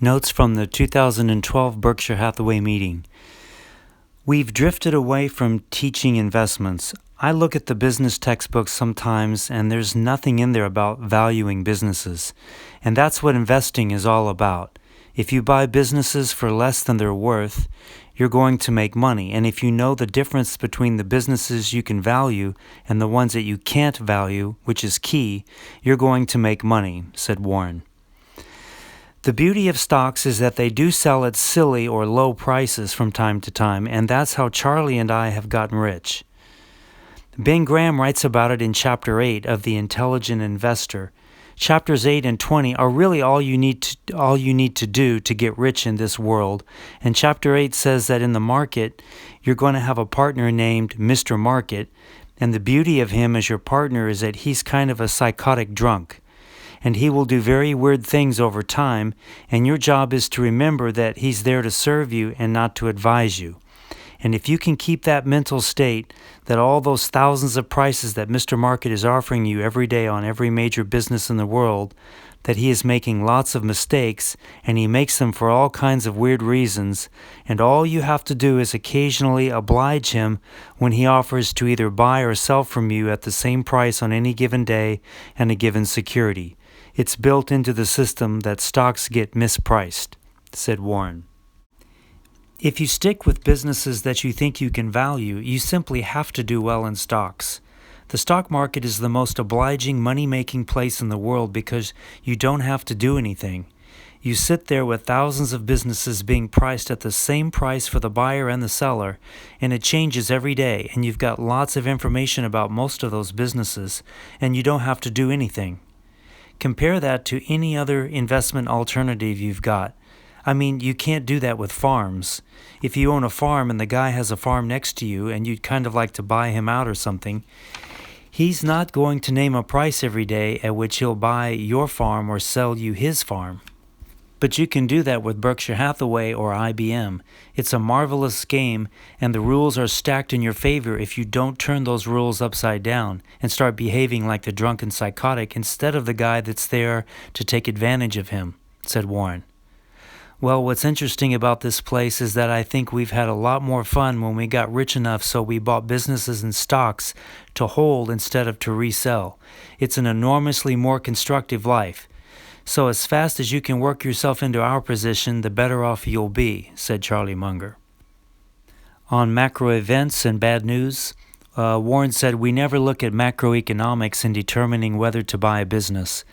Notes from the 2012 Berkshire Hathaway meeting. We've drifted away from teaching investments. I look at the business textbooks sometimes, and there's nothing in there about valuing businesses. And that's what investing is all about. If you buy businesses for less than they're worth, you're going to make money. And if you know the difference between the businesses you can value and the ones that you can't value, which is key, you're going to make money, said Warren. The beauty of stocks is that they do sell at silly or low prices from time to time, and that's how Charlie and I have gotten rich. Ben Graham writes about it in Chapter 8 of The Intelligent Investor. Chapters 8 and 20 are really all you need to do to get rich in this world, and Chapter 8 says that in the market, you're going to have a partner named Mr. Market, and the beauty of him as your partner is that he's kind of a psychotic drunk. And he will do very weird things over time, and your job is to remember that he's there to serve you and not to advise you. And if you can keep that mental state, that all those thousands of prices that Mr. Market is offering you every day on every major business in the world, that he is making lots of mistakes, and he makes them for all kinds of weird reasons, and all you have to do is occasionally oblige him when he offers to either buy or sell from you at the same price on any given day and a given security. It's built into the system that stocks get mispriced, said Warren. If you stick with businesses that you think you can value, you simply have to do well in stocks. The stock market is the most obliging money-making place in the world because you don't have to do anything. You sit there with thousands of businesses being priced at the same price for the buyer and the seller, and it changes every day, and you've got lots of information about most of those businesses, and you don't have to do anything. Compare that to any other investment alternative you've got. I mean, you can't do that with farms. If you own a farm and the guy has a farm next to you and you'd kind of like to buy him out or something, he's not going to name a price every day at which he'll buy your farm or sell you his farm. But you can do that with Berkshire Hathaway or IBM. It's a marvelous game, and the rules are stacked in your favor if you don't turn those rules upside down and start behaving like the drunken psychotic instead of the guy that's there to take advantage of him, said Warren. Well, what's interesting about this place is that I think we've had a lot more fun when we got rich enough so we bought businesses and stocks to hold instead of to resell. It's an enormously more constructive life. So as fast as you can work yourself into our position, the better off you'll be, said Charlie Munger. On macro events and bad news, Warren said, we never look at macroeconomics in determining whether to buy a business.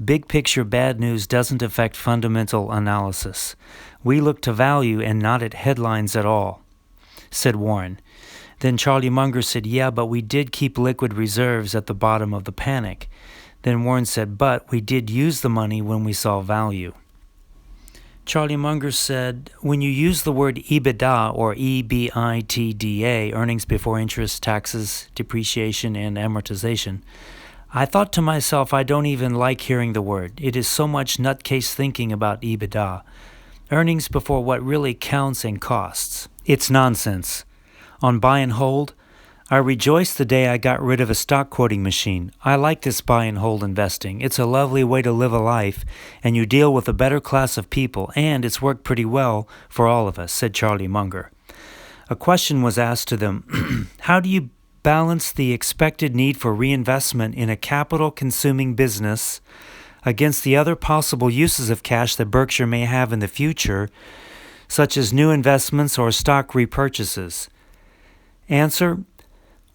Big picture bad news doesn't affect fundamental analysis. We look to value and not at headlines at all, said Warren. Then Charlie Munger said, yeah, but we did keep liquid reserves at the bottom of the panic. Then Warren said, but we did use the money when we saw value. Charlie Munger said, when you use the word EBITDA or EBITDA, earnings before interest, taxes, depreciation, and amortization, I thought to myself, I don't even like hearing the word. It is so much nutcase thinking about EBITDA. Earnings before what really counts and costs. It's nonsense. On buy and hold, I rejoiced the day I got rid of a stock quoting machine. I like this buy and hold investing. It's a lovely way to live a life, and you deal with a better class of people, and it's worked pretty well for all of us, said Charlie Munger. A question was asked to them, how do you balance the expected need for reinvestment in a capital-consuming business against the other possible uses of cash that Berkshire may have in the future, such as new investments or stock repurchases? Answer: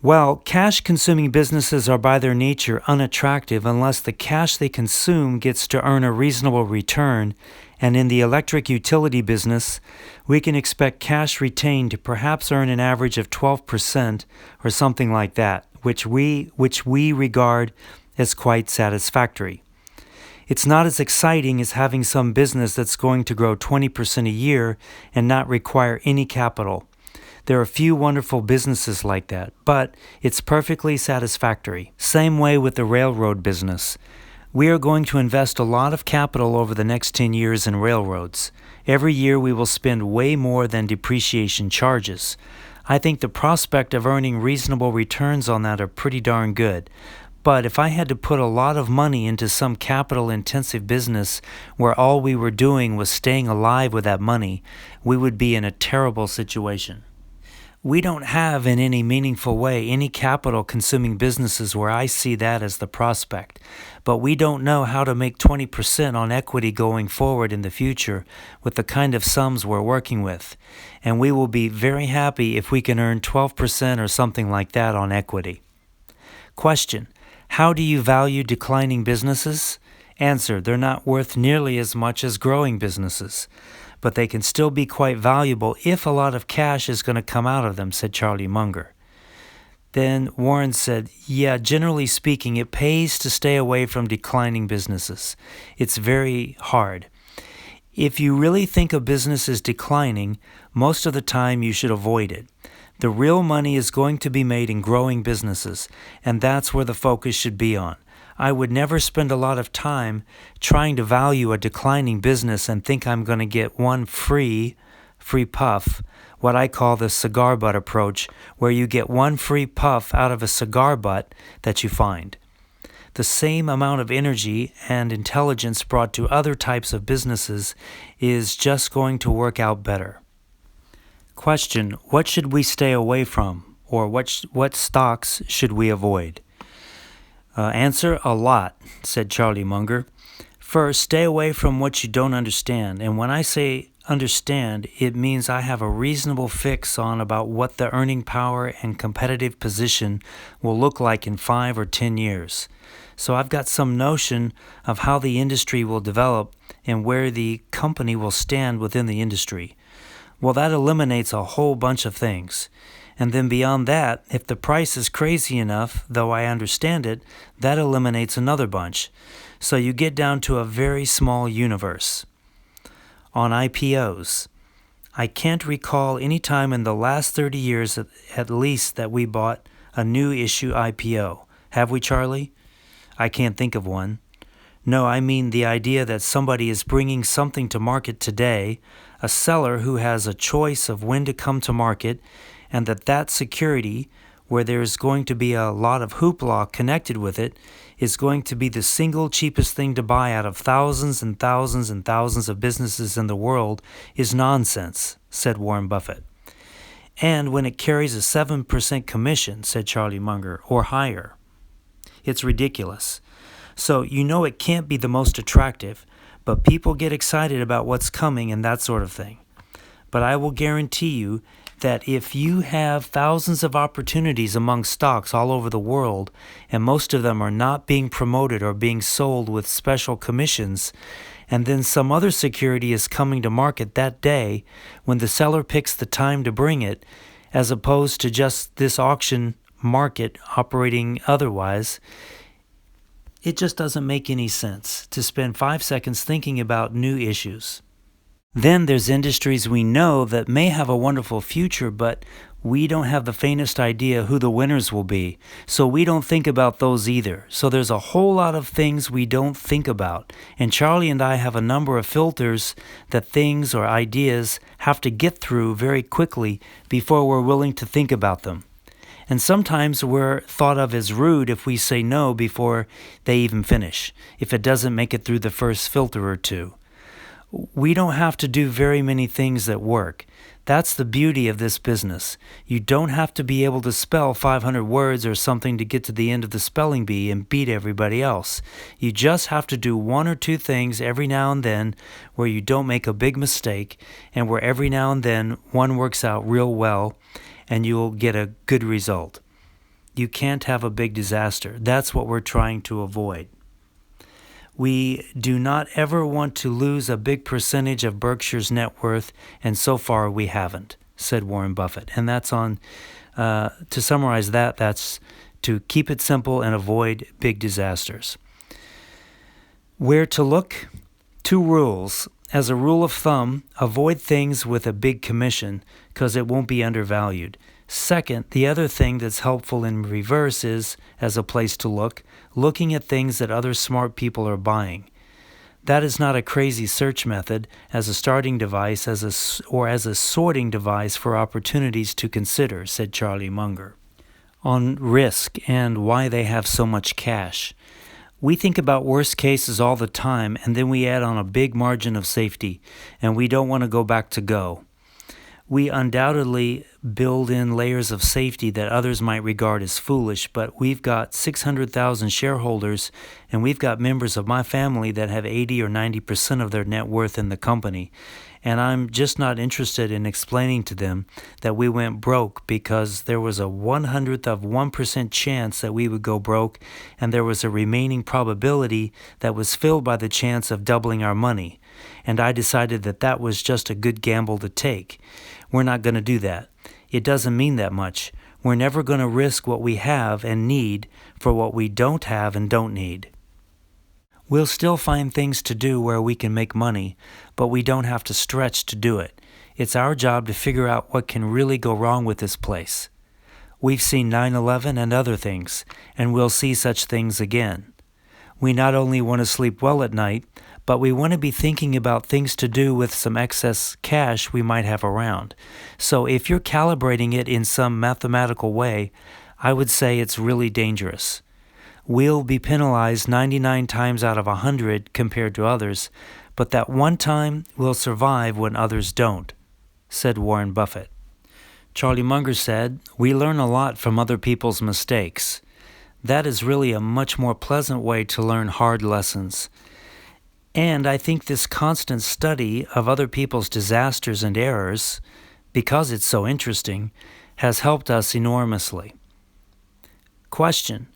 well, cash-consuming businesses are by their nature unattractive unless the cash they consume gets to earn a reasonable return, and in the electric utility business, we can expect cash retained to perhaps earn an average of 12% or something like that, which we regard as quite satisfactory. It's not as exciting as having some business that's going to grow 20% a year and not require any capital. There are a few wonderful businesses like that, but it's perfectly satisfactory. Same way with the railroad business. We are going to invest a lot of capital over the next 10 years in railroads. Every year we will spend way more than depreciation charges. I think the prospect of earning reasonable returns on that are pretty darn good. But if I had to put a lot of money into some capital-intensive business where all we were doing was staying alive with that money, we would be in a terrible situation. We don't have in any meaningful way any capital-consuming businesses where I see that as the prospect. But we don't know how to make 20% on equity going forward in the future with the kind of sums we're working with. And we will be very happy if we can earn 12% or something like that on equity. Question: how do you value declining businesses? Answer: they're not worth nearly as much as growing businesses, but they can still be quite valuable if a lot of cash is going to come out of them, said Charlie Munger. Then Warren said, yeah, generally speaking, it pays to stay away from declining businesses. It's very hard. If you really think a business is declining, most of the time you should avoid it. The real money is going to be made in growing businesses, and that's where the focus should be on. I would never spend a lot of time trying to value a declining business and think I'm going to get one free puff, what I call the cigar butt approach, where you get one free puff out of a cigar butt that you find. The same amount of energy and intelligence brought to other types of businesses is just going to work out better. Question: what should we stay away from, or what stocks should we avoid? Answer: a lot, said Charlie Munger. First, stay away from what you don't understand. And when I say understand, it means I have a reasonable fix on about what the earning power and competitive position will look like in 5 or 10 years. So I've got some notion of how the industry will develop and where the company will stand within the industry. Well, that eliminates a whole bunch of things. And then beyond that, if the price is crazy enough, though I understand it, that eliminates another bunch. So you get down to a very small universe. On IPOs, I can't recall any time in the last 30 years at least that we bought a new issue IPO. Have we, Charlie? I can't think of one. No, I mean the idea that somebody is bringing something to market today, a seller who has a choice of when to come to market, and that security, where there's going to be a lot of hoopla connected with it, is going to be the single cheapest thing to buy out of thousands and thousands and thousands of businesses in the world, is nonsense, said Warren Buffett. And when it carries a 7% commission, said Charlie Munger, or higher. It's ridiculous. So you know it can't be the most attractive, but people get excited about what's coming and that sort of thing. But I will guarantee you that if you have thousands of opportunities among stocks all over the world, and most of them are not being promoted or being sold with special commissions, and then some other security is coming to market that day when the seller picks the time to bring it, as opposed to just this auction market operating otherwise, it just doesn't make any sense to spend 5 seconds thinking about new issues. Then there's industries we know that may have a wonderful future, but we don't have the faintest idea who the winners will be, so we don't think about those either. So there's a whole lot of things we don't think about, and Charlie and I have a number of filters that things or ideas have to get through very quickly before we're willing to think about them. And sometimes we're thought of as rude if we say no before they even finish, if it doesn't make it through the first filter or two. We don't have to do very many things that work. That's the beauty of this business. You don't have to be able to spell 500 words or something to get to the end of the spelling bee and beat everybody else. You just have to do 1 or 2 things every now and then where you don't make a big mistake, and where every now and then one works out real well and you'll get a good result. You can't have a big disaster. That's what we're trying to avoid. We do not ever want to lose a big percentage of Berkshire's net worth, and so far we haven't, said Warren Buffett. And that's on, to summarize that's to keep it simple and avoid big disasters. Where to look? 2 rules. As a rule of thumb, avoid things with a big commission because it won't be undervalued. Second, the other thing that's helpful in reverse is, as a place to look, looking at things that other smart people are buying. That is not a crazy search method as a starting device or as a sorting device for opportunities to consider, said Charlie Munger. on risk and why they have so much cash. We think about worst cases all the time, and then we add on a big margin of safety, and we don't want to go back to go. We undoubtedly build in layers of safety that others might regard as foolish, but we've got 600,000 shareholders, and we've got members of my family that have 80 or 90% of their net worth in the company. And I'm just not interested in explaining to them that we went broke because there was a 1/100th of 1% chance that we would go broke, and there was a remaining probability that was filled by the chance of doubling our money. And I decided that that was just a good gamble to take. We're not going to do that. It doesn't mean that much. We're never going to risk what we have and need for what we don't have and don't need. We'll still find things to do where we can make money, but we don't have to stretch to do it. It's our job to figure out what can really go wrong with this place. We've seen 9/11 and other things, and we'll see such things again. We not only want to sleep well at night, but we want to be thinking about things to do with some excess cash we might have around. So if you're calibrating it in some mathematical way, I would say it's really dangerous. We'll be penalized 99 times out of 100 compared to others, but that one time we'll survive when others don't, said Warren Buffett. Charlie Munger said, "We learn a lot from other people's mistakes. That is really a much more pleasant way to learn hard lessons. And I think this constant study of other people's disasters and errors, because it's so interesting, has helped us enormously." Question: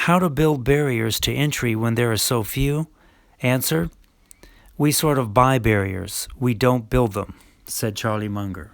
how to build barriers to entry when there are so few? Answer: we sort of buy barriers. We don't build them, said Charlie Munger.